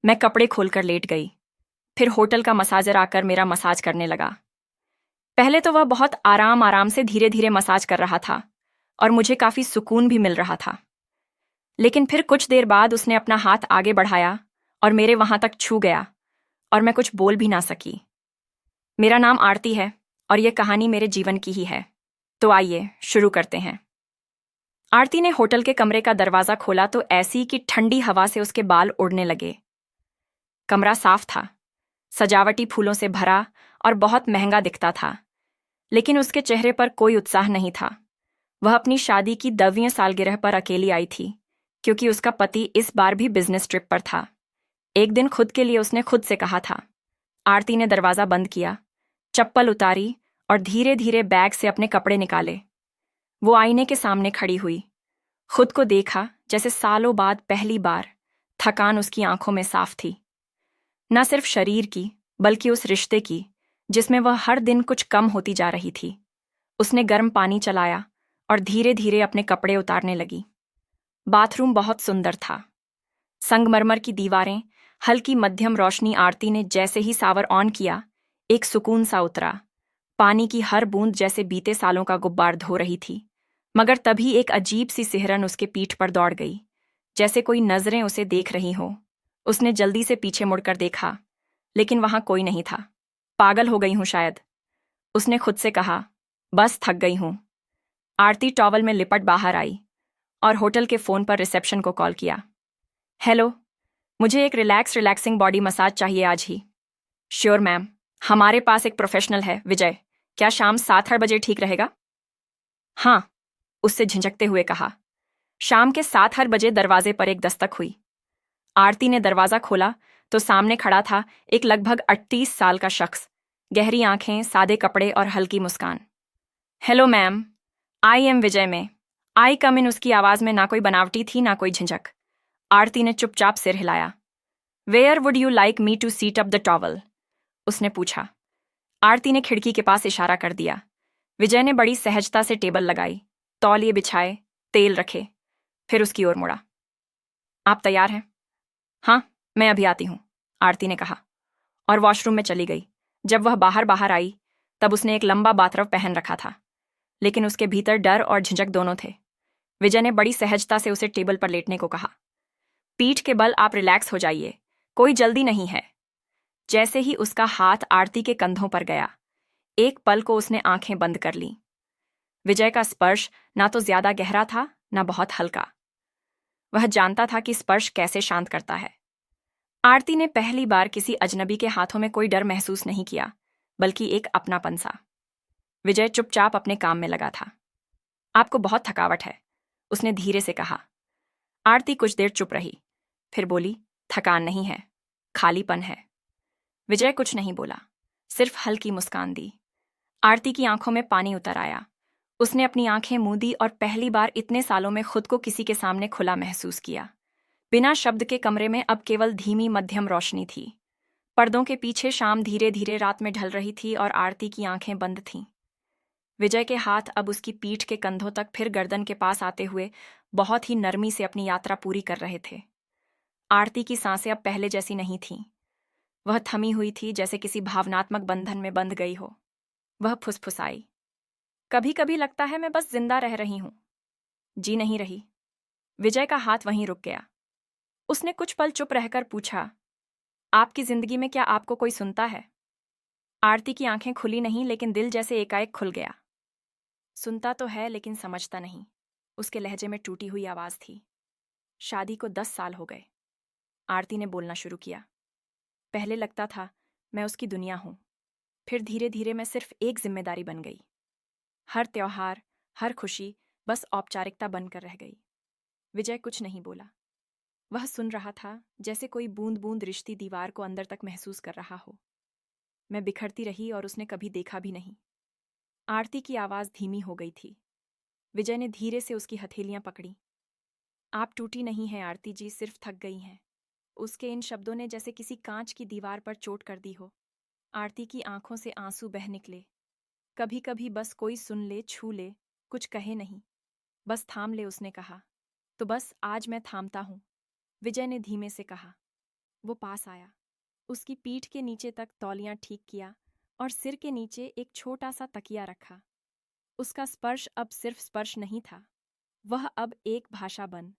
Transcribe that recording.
मैं कपड़े खोलकर लेट गई। फिर होटल का मसाजर आकर मेरा मसाज करने लगा। पहले तो वह बहुत आराम आराम से धीरे धीरे मसाज कर रहा था और मुझे काफी सुकून भी मिल रहा था। लेकिन फिर कुछ देर बाद उसने अपना हाथ आगे बढ़ाया और मेरे वहां तक छू गया और मैं कुछ बोल भी ना सकी। मेरा नाम आरती है और यह कहानी मेरे जीवन की ही है। तो आइए शुरू करते हैं। आरती ने होटल के कमरे का दरवाजा खोला तो ऐसी कि ठंडी हवा से उसके बाल उड़ने लगे। कमरा साफ था, सजावटी फूलों से भरा और बहुत महंगा दिखता था, लेकिन उसके चेहरे पर कोई उत्साह नहीं था। वह अपनी शादी की 10वीं सालगिरह पर अकेली आई थी, क्योंकि उसका पति इस बार भी बिजनेस ट्रिप पर था। एक दिन खुद के लिए उसने खुद से कहा था। आरती ने दरवाजा बंद किया, चप्पल उतारी और धीरे धीरे बैग से अपने कपड़े निकाले। वो आईने के सामने खड़ी हुई, खुद को देखा जैसे सालों बाद पहली बार। थकान उसकी आंखों में साफ थी, न सिर्फ शरीर की बल्कि उस रिश्ते की जिसमें वह हर दिन कुछ कम होती जा रही थी। उसने गर्म पानी चलाया और धीरे धीरे अपने कपड़े उतारने लगी। बाथरूम बहुत सुंदर था। संगमरमर की दीवारें, हल्की मध्यम रोशनी। आरती ने जैसे ही शावर ऑन किया, एक सुकून सा उतरा। पानी की हर बूंद जैसे बीते सालों का गुब्बार धो रही थी। मगर तभी एक अजीब सी सिहरन उसके पीठ पर दौड़ गई, जैसे कोई नजरें उसे देख रही हो। उसने जल्दी से पीछे मुड़कर देखा, लेकिन वहां कोई नहीं था। पागल हो गई हूं शायद, उसने खुद से कहा। बस थक गई हूं। आरती टॉवल में लिपट बाहर आई और होटल के फोन पर रिसेप्शन को कॉल किया। हेलो, मुझे एक रिलैक्सिंग बॉडी मसाज चाहिए आज ही। श्योर मैम, हमारे पास एक प्रोफेशनल है, विजय। क्या शाम 7-8 बजे ठीक रहेगा? हाँ, उससे झिझकते हुए कहा। शाम के 7-8 बजे दरवाजे पर एक दस्तक हुई। आरती ने दरवाजा खोला तो सामने खड़ा था एक लगभग 38 साल का शख्स। गहरी आंखें, सादे कपड़े और हल्की मुस्कान। हेलो मैम, आई एम विजय में। आई कम इन। उसकी आवाज में ना कोई बनावटी थी ना कोई झिझक। आरती ने चुपचाप सिर हिलाया। Where would you like me to seat up the towel? उसने पूछा। आरती ने खिड़की के पास इशारा कर दिया। विजय ने बड़ी सहजता से टेबल लगाई, तौलिए बिछाए, तेल रखे, फिर उसकी ओर मुड़ा। आप तैयार हैं? हाँ, मैं अभी आती हूँ, आरती ने कहा और वॉशरूम में चली गई। जब वह बाहर बाहर आई तब उसने एक लंबा बाथरव पहन रखा था, लेकिन उसके भीतर डर और झिझक दोनों थे। विजय ने बड़ी सहजता से उसे टेबल पर लेटने को कहा। पीठ के बल आप रिलैक्स हो जाइए, कोई जल्दी नहीं है। जैसे ही उसका हाथ आरती के कंधों पर गया, एक पल को उसने आंखें बंद कर लीं। विजय का स्पर्श ना तो ज्यादा गहरा था ना बहुत हल्का। वह जानता था कि स्पर्श कैसे शांत करता है। आरती ने पहली बार किसी अजनबी के हाथों में कोई डर महसूस नहीं किया, बल्कि एक अपनापन सा। विजय चुपचाप अपने काम में लगा था। आपको बहुत थकावट है, उसने धीरे से कहा। आरती कुछ देर चुप रही, फिर बोली, थकान नहीं है, खालीपन है। विजय कुछ नहीं बोला, सिर्फ हल्की मुस्कान दी। आरती की आंखों में पानी उतर आया। उसने अपनी आंखें मूंदी और पहली बार इतने सालों में खुद को किसी के सामने खुला महसूस किया। बिना शब्द के कमरे में अब केवल धीमी मध्यम रोशनी थी। पर्दों के पीछे शाम धीरे धीरे रात में ढल रही थी और आरती की आंखें बंद थीं। विजय के हाथ अब उसकी पीठ के कंधों तक, फिर गर्दन के पास आते हुए बहुत ही नरमी से अपनी यात्रा पूरी कर रहे थे। आरती की सांसें अब पहले जैसी नहीं थीं। वह थमी हुई थी, जैसे किसी भावनात्मक बंधन में बंध गई हो। वह फुसफुसाई, कभी कभी लगता है मैं बस जिंदा रह रही हूं, जी नहीं रही। विजय का हाथ वहीं रुक गया। उसने कुछ पल चुप रहकर पूछा, आपकी जिंदगी में क्या आपको कोई सुनता है? आरती की आंखें खुली नहीं, लेकिन दिल जैसे एकाएक खुल गया। सुनता तो है लेकिन समझता नहीं, उसके लहजे में टूटी हुई आवाज थी। शादी को 10 साल हो गए, आरती ने बोलना शुरू किया। पहले लगता था मैं उसकी दुनिया हूं, फिर धीरे धीरे मैं सिर्फ एक जिम्मेदारी बन गई। हर त्योहार, हर खुशी बस औपचारिकता बनकर रह गई। विजय कुछ नहीं बोला। वह सुन रहा था, जैसे कोई बूंद बूंद रिश्ती दीवार को अंदर तक महसूस कर रहा हो। मैं बिखरती रही और उसने कभी देखा भी नहीं। आरती की आवाज धीमी हो गई थी। विजय ने धीरे से उसकी हथेलियां पकड़ी। आप टूटी नहीं हैं आरती जी, सिर्फ थक गई हैं। उसके इन शब्दों ने जैसे किसी कांच की दीवार पर चोट कर दी हो। आरती की आंखों से आंसू बह निकले। कभी कभी बस कोई सुन ले, छू ले, कुछ कहे नहीं, बस थाम ले, उसने कहा। तो बस आज मैं थामता हूं, विजय ने धीमे से कहा। वो पास आया, उसकी पीठ के नीचे तक तौलियां ठीक किया और सिर के नीचे एक छोटा सा तकिया रखा। उसका स्पर्श अब सिर्फ स्पर्श नहीं था, वह अब एक भाषा बन